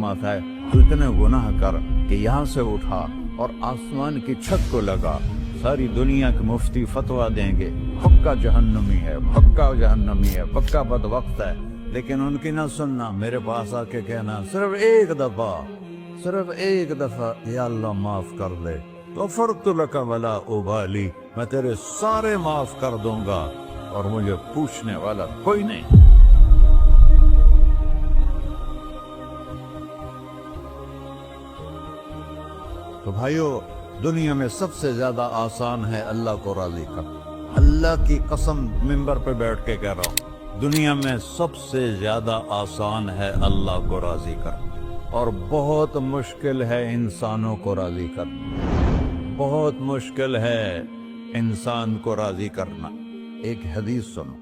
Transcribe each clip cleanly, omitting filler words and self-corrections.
फरमाता है तू इतने गुनाह कर कि यहाँ से उठा और आसमान की छत को लगा, सारी दुनिया के मुफ्ती फतवा देंगे पक्का जहन्नमी है, पक्का जहन्नमी है, पक्का बदवक्त है, लेकिन उनकी ना सुनना, मेरे पास आके कहना सिर्फ एक दफा या अल्लाह माफ कर दे, तो फरतु लका वला उबाली, मैं तेरे सारे माफ कर दूंगा और मुझे पूछने वाला कोई नहीं। तो भाइयों, दुनिया में सबसे ज्यादा आसान है अल्लाह को राजी करना। अल्लाह की कसम मिंबर पे बैठ के कह रहा हूँ, दुनिया में सबसे ज्यादा आसान है अल्लाह को राजी करना, और बहुत मुश्किल है इंसानों को राजी करना, बहुत मुश्किल है इंसान को राजी करना। एक हदीस सुनो,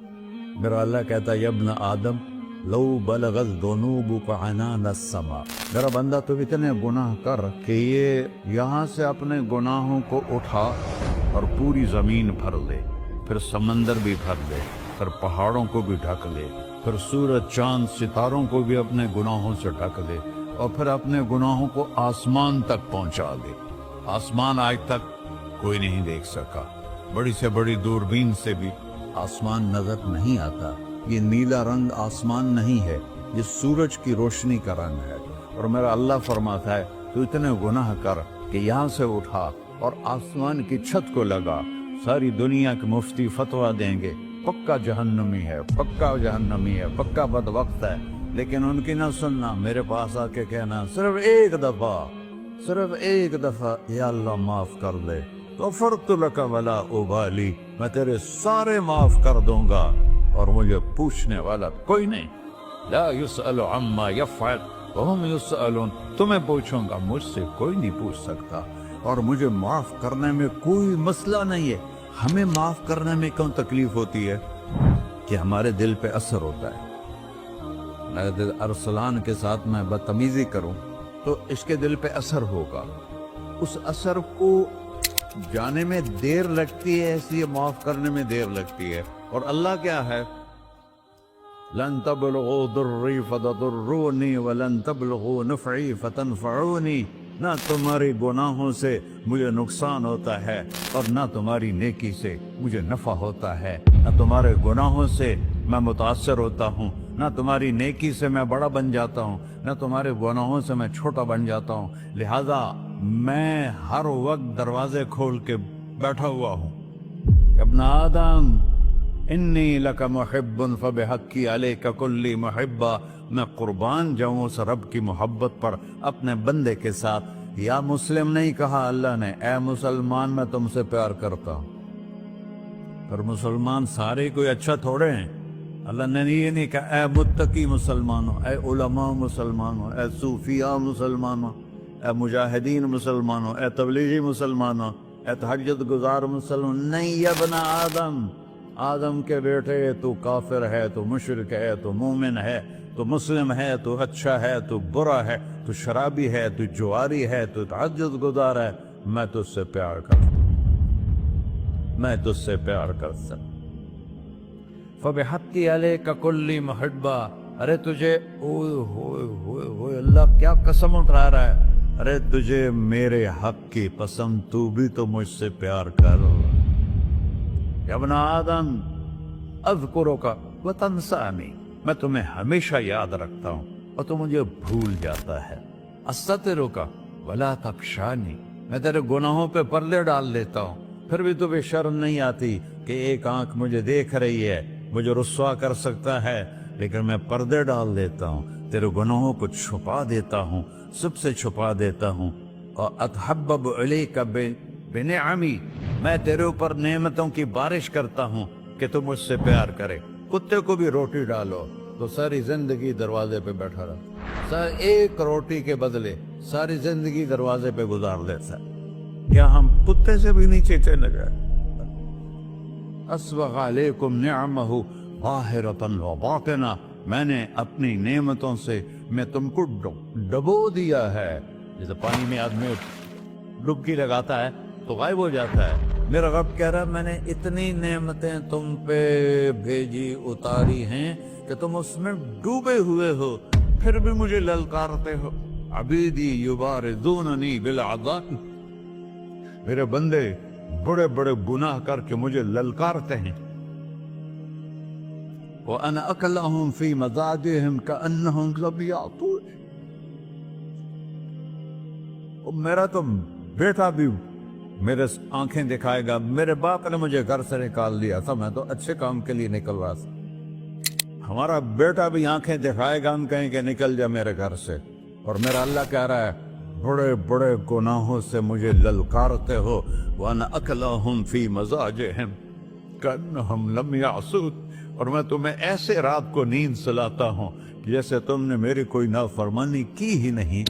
मेरा अल्लाह कहता है यब्न आदम लौ बलगत दुनूबुका अनान अस्समा, मेरा बंदा तो इतने गुनाह कर कि ये यहाँ से अपने गुनाहों को उठा और पूरी जमीन भर ले, फिर समंदर भी भर ले, फिर पहाड़ों को भी ढक ले, फिर सूरज चांद सितारों को भी अपने गुनाहों से ढक ले, और फिर अपने गुनाहों को आसमान तक पहुंचा दे। आसमान आज तक कोई नहीं देख सका, बड़ी से बड़ी दूरबीन से भी आसमान नजर नहीं आता। ये नीला रंग आसमान नहीं है, ये सूरज की रोशनी का रंग है। और मेरा अल्लाह फरमाता है तू इतने गुनाह कर कि यहाँ से उठा और आसमान की छत को लगा, सारी दुनिया के मुफ्ती फतवा देंगे पक्का जहन्नमी है, पक्का जहन्नमी है, पक्का बदवक्त है, लेकिन उनकी ना सुनना, मेरे पास आके कहना सिर्फ एक दफा या अल्लाह माफ कर दे, तो फरतु लका वला उबाली, मैं तेरे सारे माफ कर दूंगा और मुझे पूछने वाला कोई नहीं। ला युसअलु अम्मा यफ़अल वहुम युसअलून, तुम्हें पूछूंगा, मुझसे कोई नहीं पूछ सकता, और मुझे माफ करने में कोई मसला नहीं है। हमें माफ करने में क्यों तकलीफ होती है कि हमारे दिल पे असर होता है। मैं अरसलान के साथ मैं बदतमीजी करूं तो इसके दिल पे असर होगा, उस असर को जाने में देर लगती है, इसलिए माफ करने में देर लगती है। और अल्लाह क्या है, लन तबलगू दुर्री फतदुर्रूनी वलन तबलगू नफ़ई फतनफ़ऊनी, ना तुम्हारे गुनाहों से मुझे नुकसान होता है और ना तुम्हारी नेकी से मुझे नफ़ा होता है, ना तुम्हारे गुनाहों से मैं मुतासर होता हूँ, ना तुम्हारी नेकी से मैं बड़ा बन जाता हूँ, ना तुम्हारे गुनाहों से मैं छोटा बन जाता हूँ। लिहाजा मैं हर वक्त दरवाजे खोल के बैठा हुआ हूँ। इब्न आदम इन्नी लका मुहिब्बुन फबिहक्की अलैका कुल्ली मुहिब्बा, मैं कुर्बान जाऊं उस रब की मोहब्बत पर अपने बंदे के साथ। या मुस्लिम नहीं कहा अल्लाह ने, ए मुसलमान मैं तुमसे प्यार करता हूं। पर मुसलमान सारे कोई अच्छा थोड़े हैं। अल्लाह ने ये नहीं कहा ए मुत्तकी मुसलमानों, ए उलमा मुसलमानों, ए सूफिया मुसलमानों, ए मुजाहिदीन मुसलमानों, ए तबलीगी मुसलमानों, ए तहज्जुद गुजार मुसलमान। नहीं, यब्न आदम, आदम के बेटे, तू काफिर है, तू मुशरिक है, तू मोमिन है, तू मुस्लिम है, तू अच्छा है, तू बुरा है, तू शराबी है, तू जुआरी है, तू तहज्जुद गुजार है, मैं तुझसे प्यार करता, मैं तुझसे प्यार करता। फबिहक्की अलैका कुल्ली मुहिब्बा, अरे तुझे ओए अल्लाह क्या कसम उठा रहा है, अरे तुझे मेरे हक की पसंद, तू भी तो मुझसे प्यार कर। यब्न आदम अज़्कुरुका व तंसानी, मैं तुम्हें हमेशा याद रखता हूँ और तू मुझे भूल जाता है। अस्ततिरुका वला तख्शानी, मैं तेरे गुनाहों पे पर्दे डाल देता हूँ, फिर भी तुम्हें शर्म नहीं आती कि एक आंख मुझे देख रही है, मुझे रुस्वा कर सकता है, लेकिन मैं पर्दे डाल देता हूँ, तेरे गुनाहों को छुपा देता हूँ, सबसे छुपा देता हूँ। और अतहब्बबु इलैका बिनिअमी, मैं तेरे ऊपर नेमतों की बारिश करता हूँ कि तू मुझसे प्यार करे। कुत्ते को भी रोटी डालो तो सारी जिंदगी दरवाजे पे बैठा रहा, एक रोटी के बदले सारी जिंदगी दरवाजे पे गुजार देता है। क्या हम कुत्ते से भी नीचे चले गए? अस्बग़ अलैकुम निअमहु ज़ाहिरतन व बातिना, मैंने अपनी नेमतों से मैं तुमको डबो दिया है। जैसे पानी में आदमी डुबकी लगाता है तो गायब हो जाता है, मेरा रब कह रहा है मैंने इतनी नेमतें तुम पे भेजी, उतारी हैं कि तुम उसमें डूबे हुए हो, फिर भी मुझे ललकारते हो। अबीदी युबारिज़ूननी बिलअज़ा, मेरे बंदे बड़े बड़े गुनाह करके मुझे ललकारते हैं। व अना अकलहुम फी मज़ाजिहिम कअन्नहुम लब यातून, मेरा तो बेटा भी मेरे आंखें दिखाएगा। मेरे बाप ने मुझे घर से निकाल दिया था, मैं तो अच्छे काम के लिए निकल रहा था। हमारा बेटा भी आंखें दिखाएगा, हम कहें कि निकल जा मेरे घर से। और मेरा अल्लाह कह रहा है बड़े बड़े गुनाहों से मुझे ललकारते हो। वअना अकलहुम फी मज़ाजिहिम कअन्नहुम लम यासून, और मैं तुम्हें ऐसे रात को नींद सुलाता हूँ जैसे तुमने मेरी कोई नाफरमानी की ही नहीं।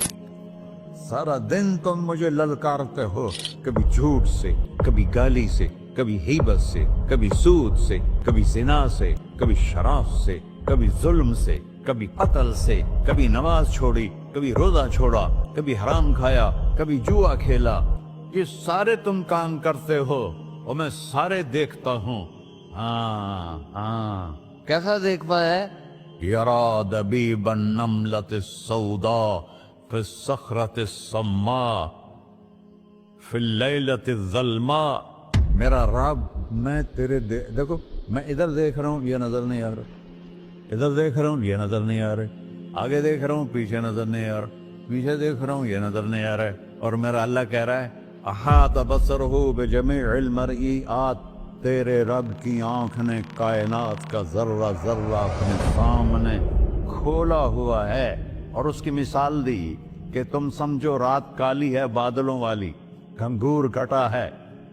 सारा दिन तुम मुझे ललकारते हो, कभी झूठ से, कभी गाली से, कभी हिबत से, कभी सूद से, कभी ज़िना से, कभी शराब से, कभी जुल्म से, कभी कत्ल से, कभी नमाज छोड़ी, कभी रोजा छोड़ा, कभी हराम खाया, कभी जुआ खेला। ये सारे तुम काम करते हो और मैं सारे देखता हूँ। हाँ हाँ, कैसा देख पाया? यरा दबीबन नमलत सौदा फिर सखरत सम्मा फिर लैलत ज़ल्मा। मेरा रब, मैं तेरे देखो, मैं इधर देख रहा हूँ, ये नजर नहीं आ रहा। इधर देख रहा हूँ, ये नजर नहीं आ रहा। आगे देख रहा हूँ, पीछे नजर नहीं आ रहा। पीछे देख रहा हूँ, ये नजर नहीं आ रहा है। और मेरा अल्लाह कह रहा है अहात बसरहु बिजमीइल मरईआत, तेरे रब की आंख ने कायनात का जर्रा जर्रा अपने सामने खोला हुआ है। और उसकी मिसाल दी कि तुम समझो रात काली है बादलों वाली, घंघूर कटा है,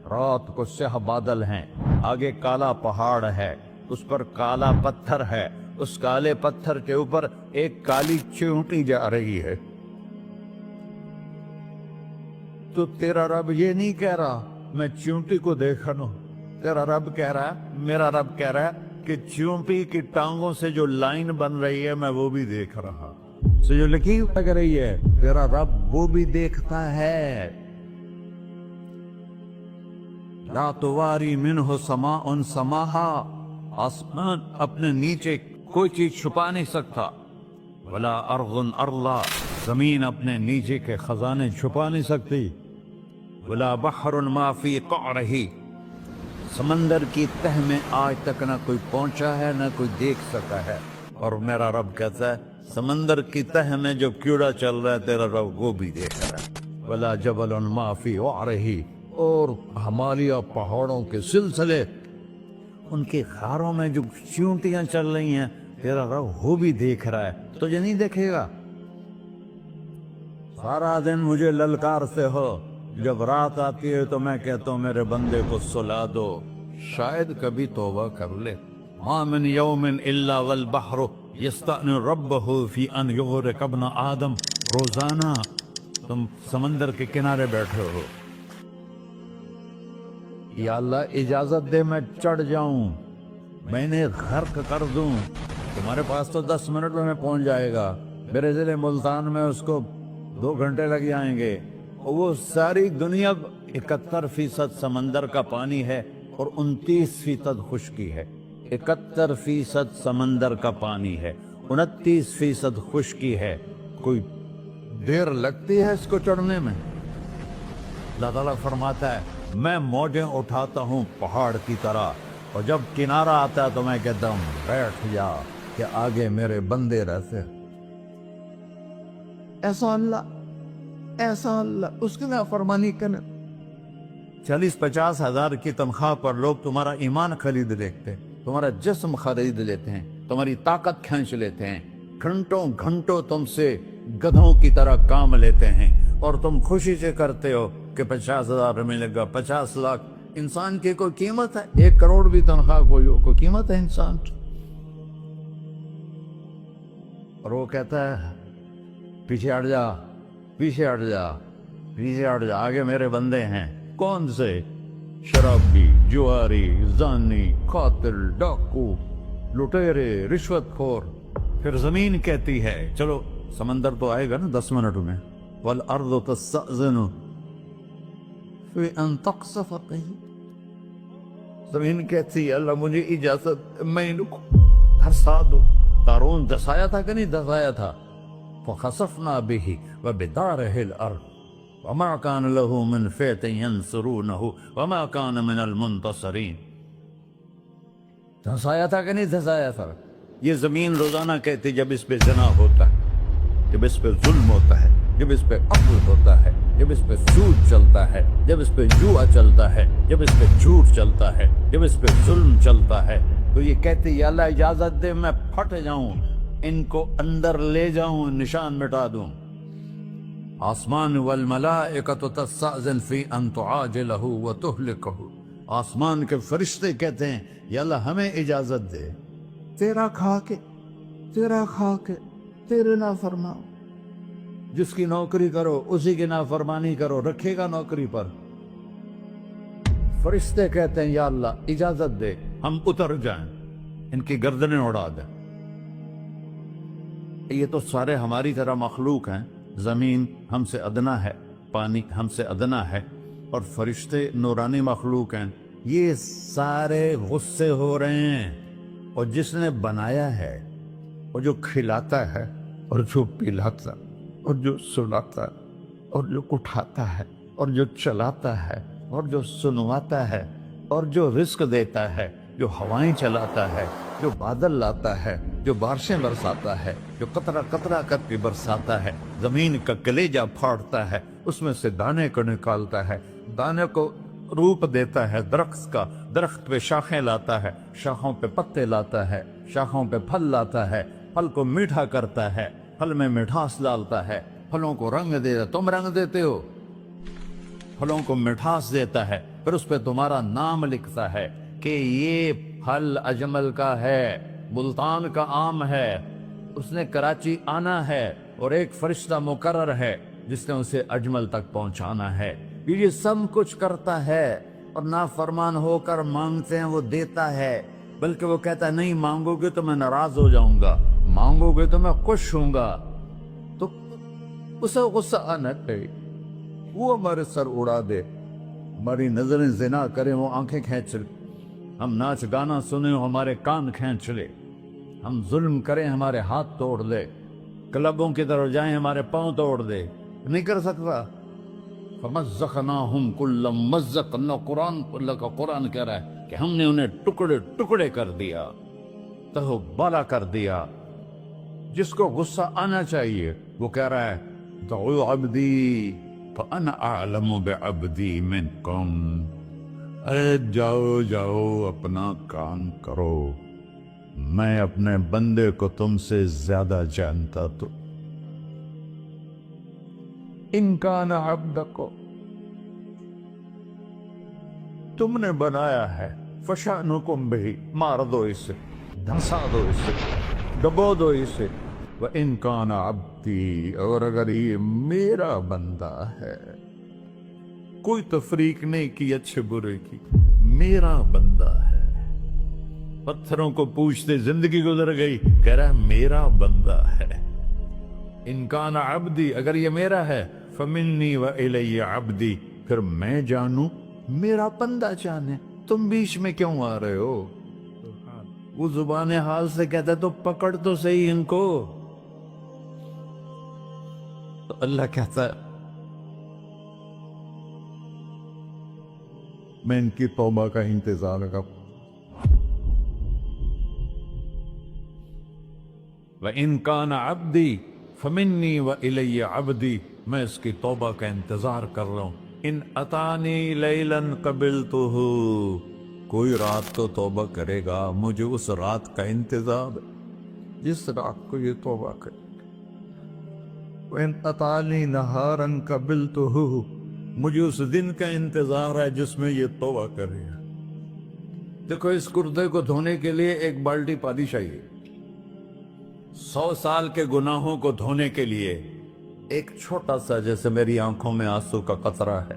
रात को स्याह बादल हैं, आगे काला पहाड़ है, उस पर काला पत्थर है, उस काले पत्थर के ऊपर एक काली चींटी जा रही है। तो तेरा रब ये नहीं कह रहा मैं चींटी को देख रहा हूं। तेरा रब कह रहा है, मेरा रब कह रहा है कि चींटी की टांगों से जो लाइन बन रही है मैं वो भी देख रहा। से जो लकीर लग रही है तेरा रब वो भी देखता है। ला तुवारी मिन्हु समाउन समाहा, आसमान अपने नीचे कोई चीज छुपा नहीं सकता। वला अर्ज़ुन अर्ला, जमीन अपने नीचे के खजाने छुपा नहीं सकती। वला बहरुन मा फी क़अरिही, समंदर की तह में आज तक ना कोई पहुंचा है ना कोई देख सका है। और मेरा रब कहता है समंदर की तह में जो कीड़ा चल रहा है तेरा रब वो भी देख रहा है। वला जबलुन मा फी क़अरिही, और हिमालय पहाड़ों के सिलसिले, उनके खारों में जो चींटियां चल रही हैं तेरा रब वो भी देख रहा है। तुझे नहीं देखेगा? सारा दिन मुझे ललकारते हो, जब रात आती है तो मैं कहता हूँ मेरे बंदे को सुला दो, शायद कभी तौबा कर ले। मा मिन यौमिन इल्ला वल बहरु यस्तअनु रब्बहु फी अन युग़रिक़ इब्न आदम। रोजाना तुम समंदर के किनारे बैठे हो, या अल्लाह इजाजत दे मैं चढ़ जाऊं, मैंने गर्क कर दूं। तुम्हारे पास तो 10 मिनट में पहुंच जाएगा, मेरे जिले मुल्तान में उसको 2 घंटे लग जाएंगे। वो सारी दुनिया 71% समंदर का पानी है और 29% खुश्की है। 71% समंदर का पानी है, 29% खुश्की है। कोई देर लगती है इसको चढ़ने में? अल्लाह ताला फरमाता है मैं मौजें उठाता हूँ पहाड़ की तरह, और जब किनारा आता है तो मैं कहता हूँ बैठ जा कि आगे मेरे बंदे रहते। ऐसा अल्लाह उसकी नाफरमानी करने। 40-50 हजार की तनख्वाह पर लोग तुम्हारा ईमान खरीद लेते हैं, तुम्हारा जिस्म खरीद लेते हैं, तुम्हारी ताकत खींच लेते हैं, घंटों घंटों तुमसे गधों की तरह काम लेते हैं, और तुम खुशी से करते हो कि 50,000 मिलेगा, 50 लाख। इंसान की कोई कीमत है? 1 करोड़ भी तनख्वाह कोई कीमत है इंसान? और वो कहता है पीछे हट जा, पीछे हट जा, पीछे हट जा, आगे मेरे बंदे हैं। कौन से? शराबी, जुआरी, जानी, कातिल, डाकू, लुटेरे, रिश्वतखोर। फिर जमीन कहती है चलो, समंदर तो आएगा ना 10 मिनट में। वल अर्ज़ु तस्तअज़िनु फी अन तक़ज़फ़ कहीं, जमीन कहती है अल्लाह मुझे इजाजत, मैं इनको धसा दो। तारून धसाया था कि नहीं धसाया था? فخسفنا به وبداره الأرض وما كان له من فئة ينصرونه وما كان من المنتصرين. دھنسایا تھا کہ نہیں دھنسایا تھا؟ یہ زمین روزانہ کہتی جب اس پہ زنا ہوتا ہے، جب اس پہ ظلم ہوتا ہے، جب اس پہ قتل ہوتا ہے، جب اس پہ سود چلتا ہے، جب اس پہ جوا چلتا ہے، جب اس پہ جھوٹ چلتا ہے، جب اس پہ ظلم چلتا ہے، تو یہ کہتے یا اللہ اجازت دے میں پھٹ جاؤں، ان کو اندر لے جاؤں، نشان مٹا دوں. آسمان والملائکۃ تستأذن فی ان تعاجلہ وتہلکہ، آسمان کے فرشتے کہتے ہیں یا اللہ ہمیں اجازت دے، تیرا کھا کے تیرے نافرمان، جس کی نوکری کرو اسی کی نافرمانی کرو، رکھے گا نوکری پر. فرشتے کہتے ہیں یا اللہ اجازت دے ہم اتر جائیں، ان کی گردنیں اڑا دیں. یہ تو سارے ہماری طرح مخلوق ہیں، زمین ہم سے ادنا ہے، پانی ہم سے ادنا ہے، اور فرشتے نورانی مخلوق ہیں. یہ سارے غصے ہو رہے ہیں، اور جس نے بنایا ہے اور جو کھلاتا ہے اور جو پلاتا اور جو سلاتا اور جو اٹھاتا ہے اور جو چلاتا ہے اور جو سنواتا ہے اور جو رزق دیتا ہے، جو ہوائیں چلاتا ہے، جو بادل لاتا ہے، جو بارشیں برساتا ہے، جو قطرہ قطرہ کر کے برساتا ہے، زمین کا کلیجہ پھاڑتا ہے، اس میں سے دانے کو نکالتا ہے، دانے کو روپ دیتا ہے درخت کا، درخت پہ شاخیں لاتا ہے، شاخوں پہ پتے لاتا ہے، شاخوں پہ پھل لاتا ہے، پھل کو میٹھا کرتا ہے، پھل میں مٹھاس ڈالتا ہے، پھلوں کو رنگ دیتا ہے. تم رنگ دیتے ہو، پھلوں کو مٹھاس دیتا ہے، پھر اس پہ تمہارا نام لکھتا ہے کہ یہ پھل اجمل کا ہے، ملتان کا آم ہے، اس نے کراچی آنا ہے، اور ایک فرشتہ مقرر ہے جس نے اسے اجمل تک پہنچانا ہے. یہ سب کچھ کرتا ہے، اور نافرمان ہو کر مانگتے ہیں وہ دیتا ہے، بلکہ وہ کہتا ہے نہیں مانگو گے تو میں ناراض ہو جاؤں گا، مانگو گے تو میں خوش ہوں گا. تو اسے غصہ آنا چاہیے، وہ ہمارے سر اڑا دے، ہماری نظریں زنا کریں وہ آنکھیں کھینچ لے، ہم ناچ گانا سنیں ہمارے کان کھینچ لے، ہم ظلم کریں ہمارے ہاتھ توڑ لے، کلبوں کی طرف جائیں ہمارے پاؤں توڑ دے. نہیں کر سکتا. فَمَزَّقْنَاهُمْ كُلَّ مُمَزَّقٍ، اللہ کا قرآن کہہ رہا ہے کہ ہم نے انہیں ٹکڑے ٹکڑے کر دیا، تہو بالا کر دیا. جس کو غصہ آنا چاہیے وہ کہہ رہا ہے دعوا عبدی فَأَنَا أَعْلَمُ بِعَبْدِي مِنْكُمْ، ارے جاؤ جاؤ اپنا کام کرو، میں اپنے بندے کو تم سے زیادہ جانتا. تو ان کان عبدکو، تم نے بنایا ہے، فشانکم بہی، مار دو اسے، دھنسا دو اسے، دبو دو اسے. وَإِن كَانَ عَبْدِي، اور اگر یہ میرا بندہ ہے، کوئی تفریق نہیں کی اچھے برے کی، میرا بندہ ہے. پتھروں کو پوچھتے زندگی گزر گئی، کہہ رہا ہے میرا بندہ ہے. ان کان عبدی، اگر یہ میرا ہے، فمنی وإلی عبدی، پھر میں جانوں میرا بندہ جانے، تم بیچ میں کیوں آ رہے ہو؟ وہ زبان حال سے کہتا ہے تو پکڑ تو صحیح ان کو. تو اللہ کہتا ہے میں ان کی توبہ کا انتظار کروں. وَإِن كَانَ عَبْدِي فَمِنِّي وَإِلَيَّ عَبْدِي، میں اس کی توبہ کا انتظار کر رہا ہوں. ان اتانی لیلاً قبلتہ، کوئی رات تو توبہ کرے گا، مجھے اس رات کا انتظار جس رات کو یہ توبہ کرے. وَإِنْ أَتَانِي نَهَارًا قَبِلْتُهُ، مجھے اس دن کا انتظار ہے جس میں یہ توبہ کرے گا. دیکھو اس کرتے کو دھونے کے لیے ایک بالٹی پانی چاہیے، 100 سال کے گناہوں کو دھونے کے لیے ایک چھوٹا سا، جیسے میری آنکھوں میں آنسو کا قطرہ ہے،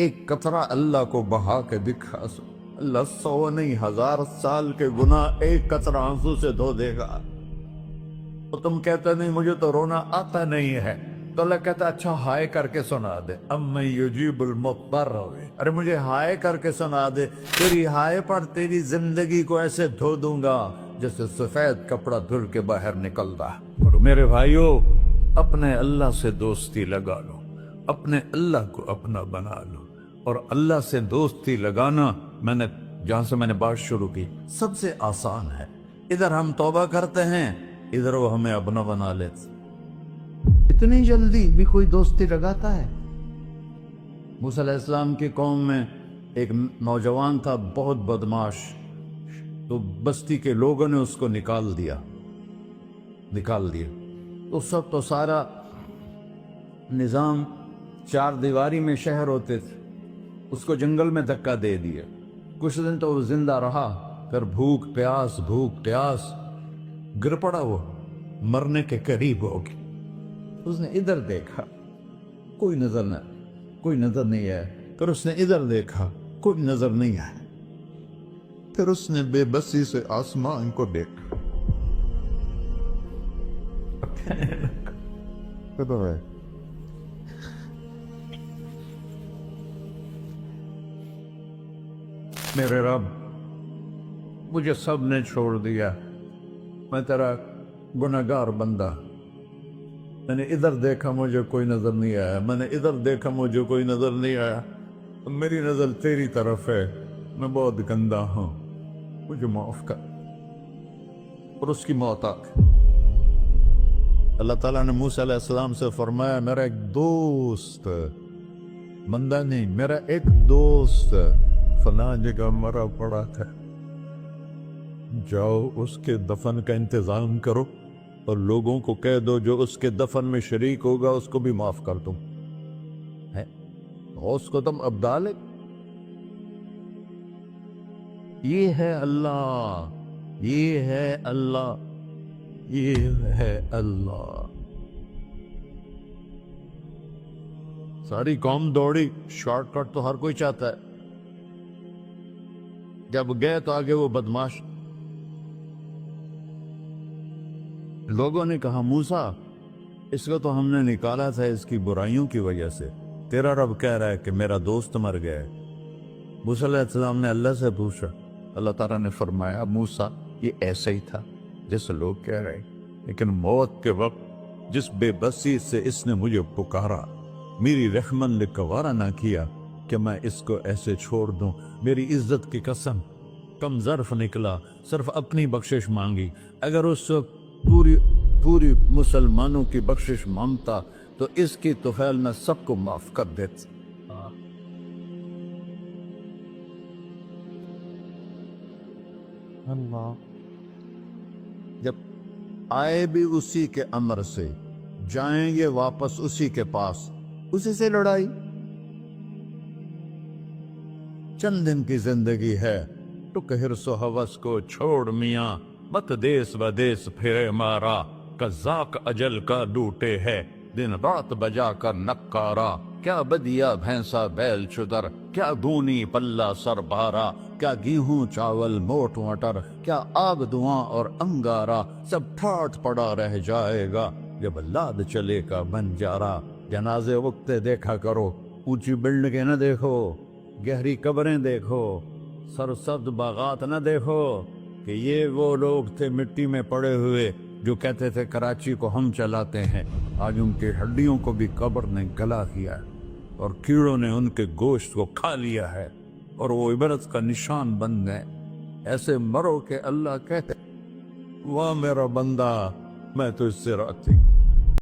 ایک قطرہ اللہ کو بہا کے دکھا، اللہ 100 نہیں 1000 سال کے گناہ ایک قطرہ آنسو سے دھو دے گا. تو تم کہتے نہیں مجھے تو رونا آتا نہیں ہے، تو اللہ کہتا اچھا ہائے کر کے سنا دے. اَمَّن يُجِيبُ الْمُضْطَرَّ، ارے مجھے ہائے کر کے سنا دے، تیری ہائے پر تیری زندگی کو ایسے دھو دوں گا جیسے سفید کپڑا دھل کے باہر نکلتا. میرے بھائیو، اپنے اللہ سے دوستی لگا لو، اپنے اللہ کو اپنا بنا لو۔ اور اللہ سے دوستی لگانا، جہاں سے میں نے بات شروع کی، سب سے آسان ہے۔ ادھر ہم توبہ کرتے ہیں، ادھر وہ ہمیں اپنا بنا لیتے۔ اتنی جلدی بھی کوئی دوستی لگاتا ہے؟ موسیٰ علیہ السلام کی قوم میں ایک نوجوان تھا، بہت بدماش، تو بستی کے لوگوں نے اس کو نکال دیا۔ تو سارا نظام، چار دیواری میں شہر ہوتے تھے، اس کو جنگل میں دھکا دے دیا۔ کچھ دن تو وہ زندہ رہا، پھر بھوک پیاس گر پڑا، وہ مرنے کے قریب ہو گیا۔ اس نے ادھر دیکھا، کوئی نظر نہیں آیا۔ پھر اس نے ادھر دیکھا، کوئی نظر نہیں آیا۔ پھر اس نے بے بسی سے آسمان کو دیکھا۔ میرے رب، مجھے سب نے چھوڑ دیا، میں تیرا گنہگار بندہ۔ میں نے ادھر دیکھا، مجھے کوئی نظر نہیں آیا، میں نے ادھر دیکھا، مجھے کوئی نظر نہیں آیا۔ میری نظر تیری طرف ہے، میں بہت گندا ہوں، مجھے معاف کر۔ اور اس کی موت آ گئی۔ اللہ تعالیٰ نے موسیٰ علیہ السلام سے فرمایا، میرا ایک دوست، بندہ نہیں، میرا ایک دوست فلاں جگہ مرا پڑا ہے، جاؤ اس کے دفن کا انتظام کرو اور لوگوں کو کہہ دو جو اس کے دفن میں شریک ہوگا اس کو بھی معاف کر دو۔ اس کو تم ابدال ہے۔ یہ ہے اللہ، یہ ہے اللہ، یہ ہے اللہ۔ ساری قوم دوڑی، شارٹ کٹ تو ہر کوئی چاہتا ہے۔ جب گئے تو آگے وہ بدماش، لوگوں نے کہا موسیٰ، اس کو تو ہم نے نکالا تھا اس کی برائیوں کی وجہ سے، تیرا رب کہہ رہا ہے کہ میرا دوست مر گیا ہے۔ موسیٰ علیہ السلام نے اللہ سے پوچھا، اللہ تعالیٰ نے فرمایا، موسیٰ یہ ایسا ہی تھا جیسے لوگ کہہ رہے، لیکن موت کے وقت جس بے بسی سے اس نے مجھے پکارا، میری رحمت نے گوارا نہ کیا کہ میں اس کو ایسے چھوڑ دوں۔ میری عزت کی قسم، کم ظرف نکلا، صرف اپنی بخشش مانگی۔ اگر اس وقت پوری مسلمانوں کی بخشش مانگتا تو اس کی طفیل میں سب کو معاف کر دیتا۔ اللہ جب آئے بھی اسی کے امر سے، جائیں گے واپس اسی کے پاس، اسی سے لڑائی۔ چند دن کی زندگی ہے، ٹک حرص و ہوس کو چھوڑ میاں، مت دیس بدیس پھرے مارا، قذاق اجل کا ڈوٹے ہے، دن رات بجا کر نکارا، کیا بدیا بھینسا بیل چدر، کیا دونی پلہ سر بارا، کیا گیہوں چاول موٹ مٹر، کیا آگ دھواں اور انگارا، سب ٹھاٹ پڑا رہ جائے گا جب لاد چلے کا بنجارا۔ جنازے وقتے دیکھا کرو، اونچی بلڈنگیں نہ دیکھو، گہری قبریں دیکھو، سرسبز باغات نہ دیکھو کہ یہ وہ لوگ تھے مٹی میں پڑے ہوئے جو کہتے تھے کراچی کو ہم چلاتے ہیں۔ آج ان کی ہڈیوں کو بھی قبر نے گلا کیا اور کیڑوں نے ان کے گوشت کو کھا لیا ہے اور وہ عبرت کا نشان بن گئے۔ ایسے مرو کہ اللہ کہتے، واہ میرا بندہ، میں تو اس سے راضی۔